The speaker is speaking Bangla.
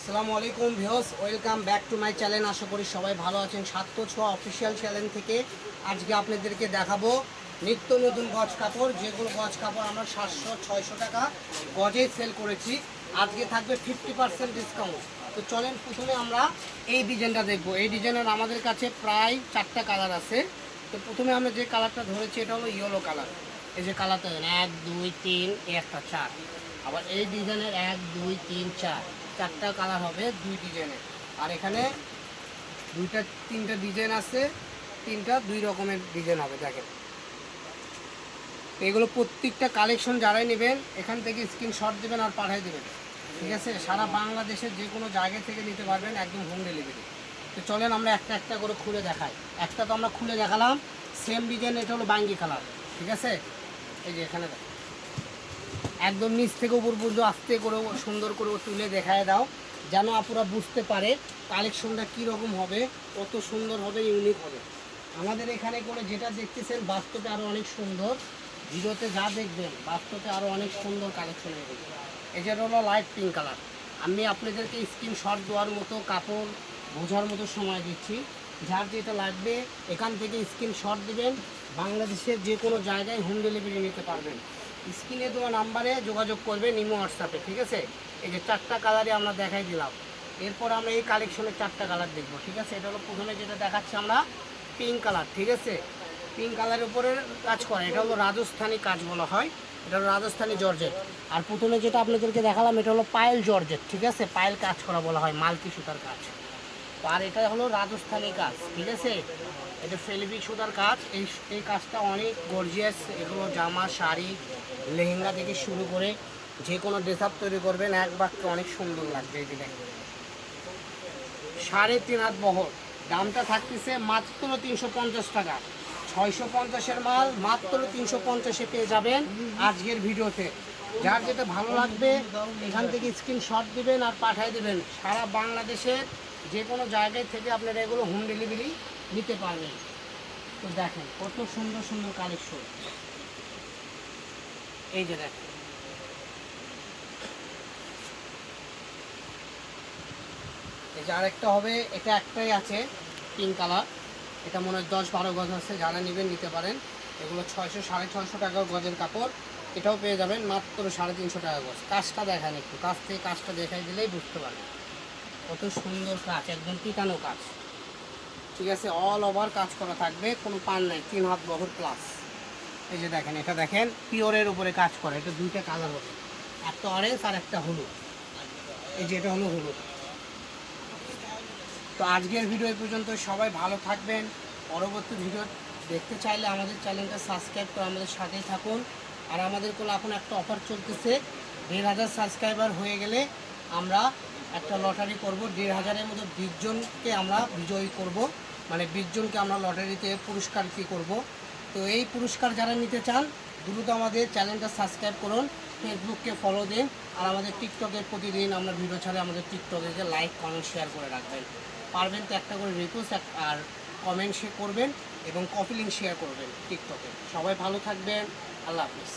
আসসালামু আলাইকুম viewers, welcome back to my channel. আশা করি সবাই ভালো আছেন। ৭০৬ অফিসিয়াল চ্যানেল থেকে আজকে আপনাদেরকে দেখাবো নিত্য নতুন গজ কাপড়, যেগুলো গজ কাপড় আমরা 700-600 টাকা গজে সেল করেছি। আজকে থাকবে 50% ডিসকাউন্ট। তো চলেন প্রথমে আমরা এই ডিজাইনটা দেখবো। এই ডিজাইনের আমাদের কাছে প্রায় 4টা কালার আছে। তো প্রথমে আমরা যে কালারটা ধরেছি এটা হলো ইয়েলো কালার। এই যে কালারটা 1 2 3 একটা 4। আবার এই ডিজাইনের 1 2 3 4 4টা কালার হবে দুই ডিজাইনের। আর এখানে তিনটা ডিজাইন আছে, তিনটা দুই রকমের ডিজাইন হবে। দেখেন এগুলো প্রত্যেকটা কালেকশন যারাই নেবেন এখান থেকে স্ক্রিনশট দেবেন আর পাঠিয়ে দেবেন, ঠিক আছে? সারা বাংলাদেশের যে কোনো জায়গা থেকে নিতে পারবেন, একদম হোম ডেলিভারি। তো চলেন আমরা একটা একটা করে খুলে দেখাই। একটা তো আমরা খুলে দেখালাম, সেম ডিজাইন, এটা হলো বাঙ্গি কালার, ঠিক আছে? এই যে এখানে একদম নিচ থেকে উপর পর্যন্ত আস্তে করে সুন্দর করে তুলে দেখায় দাও, যেন আপুরা বুঝতে পারে কালেকশনটা কীরকম হবে, কত সুন্দর হবে, ইউনিক হবে। আমাদের এখানে করে যেটা দেখতেছেন বাস্তবে আরও অনেক সুন্দর, ভিডিওতে যা দেখবেন বাস্তবে আরও অনেক সুন্দর কালেকশন হবে। এই যে হলো লাইট পিঙ্ক কালার। আমি আপনাদেরকে স্ক্রিনশট দেওয়ার মতো, কাপড় বোঝার মতো সময় দিচ্ছি। যার যেটা লাগবে এখান থেকে স্ক্রিনশট দিবেন, বাংলাদেশের যে কোনো জায়গায় হোম ডেলিভারি নিতে পারবেন। স্ক্রিনে দেওয়া নাম্বারে যোগাযোগ করবেন ইমো হোয়াটসঅ্যাপে, ঠিক আছে? এই যে 4টা কালারই আমরা দেখাই দিলাম। এরপর আমরা এই কালেকশনের 4টা কালার দেখবো, ঠিক আছে? এটা হলো প্রথমে যেটা দেখাচ্ছি আমরা পিঙ্ক কালার, ঠিক আছে? পিঙ্ক কালারের উপরে কাজ করে, এটা হলো রাজস্থানি কাজ বলা হয়, এটা হলো রাজস্থানি জর্জেট। আর প্রথমে যেটা আপনাদেরকে দেখালাম এটা হলো পায়েল জর্জেট, ঠিক আছে? পায়েল কাজ করা বলা হয়, মাল্টি সুতার কাজ। আর এটা হলো রাজস্থানি কাজ, ঠিক আছে? এটা ফেলবি সুতার কাজ। এই কাজটা অনেক গর্জিয়াস। এগুলো জামা, শাড়ি, লেহেঙ্গা থেকে শুরু করে যে কোনো ড্রেস আপ তৈরি করবেন, এক বাক্যে অনেক সুন্দর লাগবে। এই যে দেখেন 3.5 হাত বহর, দামটা থাকতেছে মাত্র 350 টাকা। 650-এর মাল মাত্র 350-এ পেয়ে যাবেন আজকের ভিডিওতে। যার যেটা ভালো লাগবে এখান থেকে স্ক্রিনশট দিবেন আর পাঠিয়ে দেবেন। সারা বাংলাদেশের যে কোনো জায়গায় থেকে আপনারা এগুলো হোম ডেলিভারি নিতে পারবেন। তো দেখেন কত সুন্দর সুন্দর কালেকশন। এই যে দেখেন এই যে আরেকটা হবে, এটা একটাই আছে পিঙ্ক কালার। এটা মনে হয় 10-12 গজ আছে, যারা নেবেন নিতে পারেন। এগুলো 600-650 টাকা গজের কাপড়। এটাও পেয়ে যাবেন মাত্র 350 টাকা গজ। কাজটা দেখান, একটু কাছ থেকে কাজটা দেখাই দিলেই বুঝতে পারবেন কত সুন্দর কাজ, একদম টিকানো কাজ, ঠিক আছে? অল ওভার কাজ করা থাকবে, কোনো পান নাই, 3 হাত বহর প্লাস। এই যে দেখেন, এটা দেখেন পিওরের উপরে কাজ করে। এটা দুইটা কালার হবে, একটা অরেঞ্জ আর একটা হলুদ। এই যে এটা হলো হলুদ। তো আজকের ভিডিও এই পর্যন্ত। সবাই ভালো থাকবেন। পরবর্তী ভিডিও দেখতে চাইলে আমাদের চ্যানেলটা সাবস্ক্রাইব করে আমাদের সাথেই থাকুন। আর আমাদের কোনো এখন একটা অফার চলতেছে, 1,500 সাবস্ক্রাইবার হয়ে গেলে আমরা একটা লটারি করব। 1,500-এর মধ্যে 20 জনকে আমরা বিজয়ী করব, মানে 20 জনকে আমরা লটারিতে পুরস্কার করব। তো এই পুরস্কার যারা নিতে চান দ্রুত আমাদের চ্যানেলটা সাবস্ক্রাইব করুন, ফেসবুককে ফলো দিন। আর আমাদের টিকটকের প্রতিদিন আমরা ভিডিও ছাড়ে, আমাদের টিকটকে লাইক কমেন্ট শেয়ার করে রাখবেন। পারবেন তো একটা করে রিপোস্ট আর কমেন্ট শেয়ার করবেন এবং কপি লিঙ্ক শেয়ার করবেন টিকটকে। সবাই ভালো থাকবেন, আল্লাহ হাফিজ।